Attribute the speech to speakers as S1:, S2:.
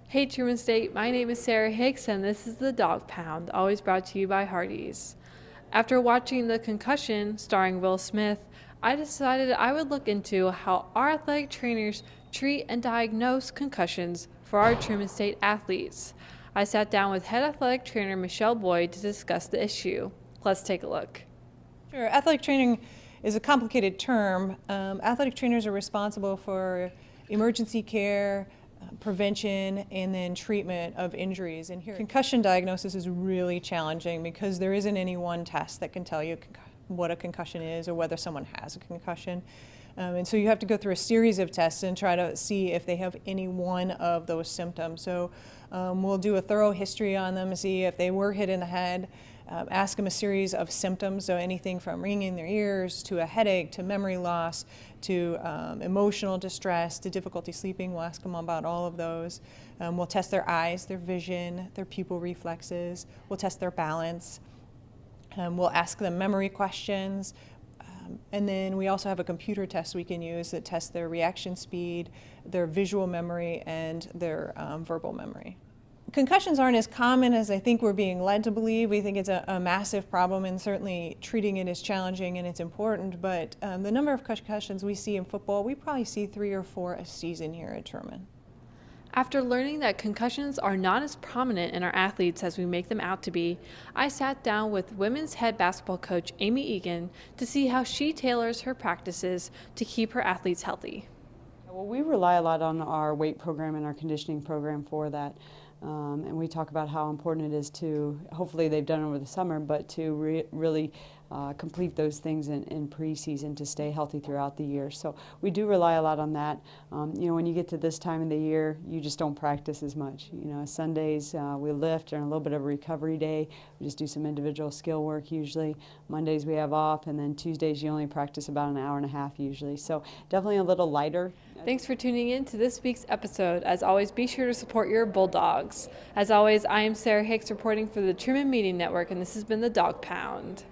S1: Hey Truman State, my name is Sarah Hicks and this is the Dog Pound, always brought to you by Hardee's. After watching The Concussion, starring Will Smith, I decided I would look into how our athletic trainers treat and diagnose concussions for our Truman State athletes. I sat down with head athletic trainer Michelle Boyd to discuss the issue. Let's take a look.
S2: Sure. Athletic training is a complicated term. Athletic trainers are responsible for emergency care, prevention, and then treatment of injuries. And here, concussion diagnosis is really challenging because there isn't any one test that can tell you what a concussion is or whether someone has a concussion. And so you have to go through a series of tests and try to see if they have any one of those symptoms. So we'll do a thorough history on them, see if they were hit in the head, ask them a series of symptoms, so anything from ringing in their ears to a headache to memory loss to emotional distress to difficulty sleeping. We'll ask them about all of those. We'll test their eyes, their vision, their pupil reflexes. We'll test their balance. We'll ask them memory questions. And then we also have a computer test we can use that tests their reaction speed, their visual memory, and their verbal memory. Concussions aren't as common as I think we're being led to believe. We think it's a massive problem, and certainly treating it is challenging and it's important, but the number of concussions we see in football, we probably see 3 or 4 a season here at Truman.
S1: After learning that concussions are not as prominent in our athletes as we make them out to be, I sat down with women's head basketball coach Amy Egan to see how she tailors her practices to keep her athletes healthy.
S3: Well, we rely a lot on our weight program and our conditioning program for that. And we talk about how important it is to, hopefully they've done it over the summer, but to really complete those things in preseason to stay healthy throughout the year. So we do rely a lot on that. When you get to this time of the year, you just don't practice as much. Sundays we lift and a little bit of a recovery day. We just do some individual skill work usually. Mondays we have off, and then Tuesdays you only practice about an hour and a half usually. So definitely a little lighter.
S1: Thanks for tuning in to this week's episode. As always, be sure to support your Bulldogs. As always, I am Sarah Hicks reporting for the Truman Media Network, and this has been the Dog Pound.